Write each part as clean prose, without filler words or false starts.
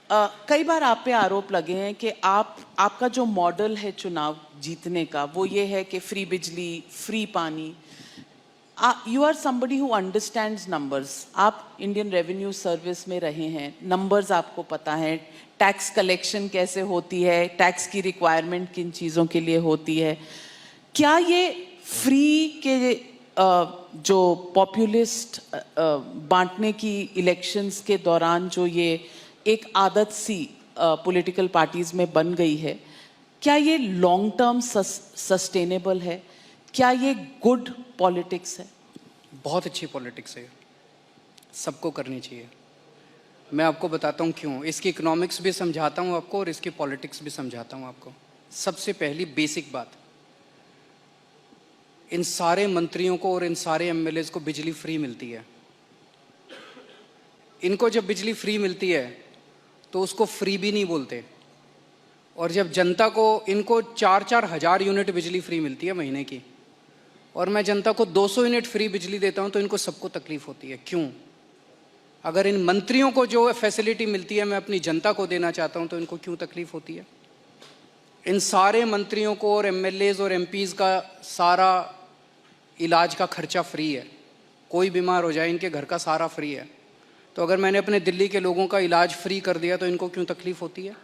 कई बार आप पे आरोप लगे हैं कि आपका जो मॉडल है चुनाव जीतने का वो ये है कि फ्री बिजली, फ्री पानी। You are somebody who understands numbers. आप इंडियन रेवेन्यू सर्विस में रहे हैं, नंबर्स आपको पता है, टैक्स कलेक्शन कैसे होती है, टैक्स की रिक्वायरमेंट किन चीज़ों के लिए होती है। क्या ये फ्री के जो पॉपुलिस्ट बांटने की इलेक्शंस के दौरान जो ये एक आदत सी पॉलिटिकल पार्टीज में बन गई है, क्या ये लॉन्ग टर्म सस्टेनेबल है? क्या ये गुड पॉलिटिक्स है? बहुत अच्छी पॉलिटिक्स है, सबको करनी चाहिए। मैं आपको बताता हूँ क्यों। इसकी इकोनॉमिक्स भी समझाता हूँ आपको और इसकी पॉलिटिक्स भी समझाता हूँ आपको। सबसे पहली बेसिक बात, इन सारे मंत्रियों को और इन सारे एमएलएज को बिजली फ्री मिलती है। इनको जब बिजली फ्री मिलती है तो उसको फ्री भी नहीं बोलते, और जब जनता को, इनको 4-4 हज़ार यूनिट बिजली फ्री मिलती है महीने की, और मैं जनता को 200 यूनिट फ्री बिजली देता हूं तो इनको सबको तकलीफ होती है। क्यों? अगर इन मंत्रियों को जो फैसिलिटी मिलती है मैं अपनी जनता को देना चाहता हूं तो इनको क्यों तकलीफ होती है? इन सारे मंत्रियों को और एमएलएज और एमपीज का सारा इलाज का खर्चा फ्री है। कोई बीमार हो जाए इनके घर का सारा फ्री है। तो अगर मैंने अपने दिल्ली के लोगों का इलाज फ्री कर दिया तो इनको क्यों तकलीफ होती है?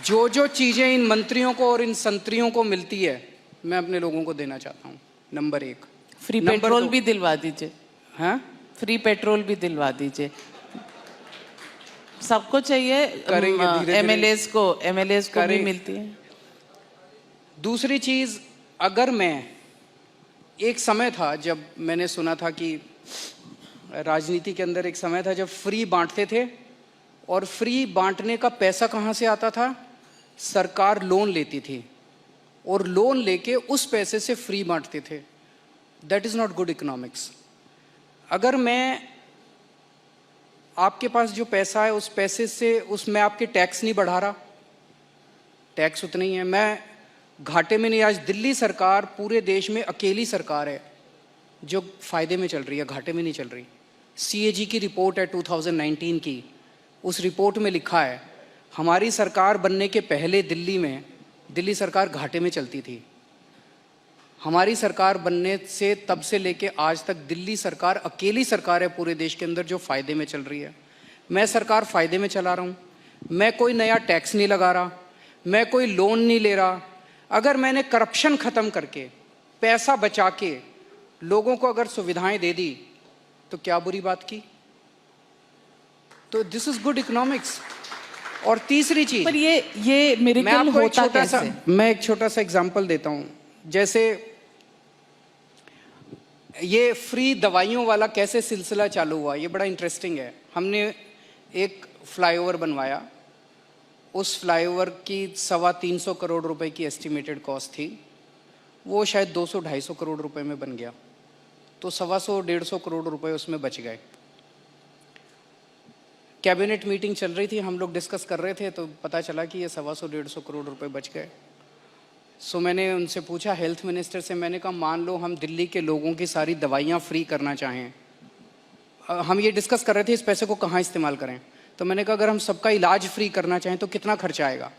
जो जो चीज़ें इन मंत्रियों को और इन संतरियों को मिलती है मैं अपने लोगों को देना चाहता हूँ। नंबर 1, फ्री पेट्रोल भी दिलवा दीजिए। हाँ, फ्री पेट्रोल भी दिलवा दीजिए। सबको चाहिए, करेंगे। एमएलएज को भी मिलती है। दूसरी चीज़, अगर मैं, एक समय था जब मैंने सुना था कि राजनीति के अंदर एक समय था जब फ्री बांटते थे, और फ्री बांटने का पैसा कहाँ से आता था? सरकार लोन लेती थी और लोन लेके उस पैसे से फ्री बांटते थे। That is not good economics. अगर मैं, आपके पास जो पैसा है उस पैसे से, उसमें आपके टैक्स नहीं बढ़ा रहा, टैक्स उतना ही है, मैं घाटे में नहीं। आज दिल्ली सरकार पूरे देश में अकेली सरकार है जो फायदे में चल रही है, घाटे में नहीं चल रही। सीएजी की रिपोर्ट है 2019 की, उस रिपोर्ट में लिखा है हमारी सरकार बनने के पहले दिल्ली सरकार घाटे में चलती थी। हमारी सरकार बनने से तब से लेके आज तक दिल्ली सरकार अकेली सरकार है पूरे देश के अंदर जो फ़ायदे में चल रही है। मैं सरकार फ़ायदे में चला रहा हूँ, मैं कोई नया टैक्स नहीं लगा रहा, मैं कोई लोन नहीं ले रहा। अगर मैंने करप्शन ख़त्म करके पैसा बचा के लोगों को अगर सुविधाएं दे दी तो क्या बुरी बात की? तो दिस इज गुड इकोनॉमिक्स। और तीसरी चीज, पर ये मिरेकल होता कैसे? मैं एक छोटा सा एग्जांपल देता हूं। जैसे ये फ्री दवाइयों वाला कैसे सिलसिला चालू हुआ, ये बड़ा इंटरेस्टिंग है। हमने एक फ्लाईओवर बनवाया, उस फ्लाईओवर की 325 करोड़ रुपए की एस्टिमेटेड कॉस्ट थी, वो शायद 200-250 करोड़ रुपए में बन गया, तो 125 करोड़ रुपए उसमें बच गए। कैबिनेट मीटिंग चल रही थी, हम लोग डिस्कस कर रहे थे, तो पता चला कि ये 125 करोड़ रुपए बच गए। सो मैंने उनसे पूछा, हेल्थ मिनिस्टर से, मैंने कहा मान लो हम दिल्ली के लोगों की सारी दवाइयाँ फ्री करना चाहें, हम ये डिस्कस कर रहे थे इस पैसे को कहाँ इस्तेमाल करें। तो मैंने कहा अगर हम सबका इलाज फ्री करना चाहें तो कितना खर्चा आएगा?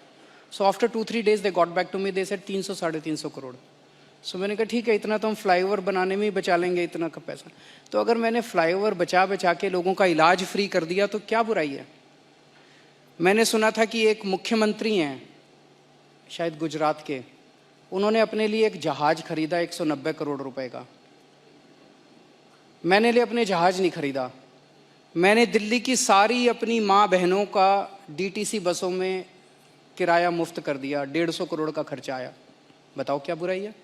So after 2-3 days they got back to me, they said 300-350 crore. So मैंने कहा ठीक है, इतना तो हम फ्लाईओवर बनाने में ही बचा लेंगे, इतना का पैसा। तो अगर मैंने फ्लाईओवर बचा के लोगों का इलाज फ्री कर दिया तो क्या बुराई है? मैंने सुना था कि एक मुख्यमंत्री हैं शायद गुजरात के, उन्होंने अपने लिए एक जहाज खरीदा 190 करोड़ रुपए का। मैंने लिए अपने जहाज नहीं खरीदा, मैंने दिल्ली की सारी अपनी माँ बहनों का डीटीसी बसों में किराया मुफ्त कर दिया, 150 करोड़ का खर्चा आया। बताओ क्या बुराई है?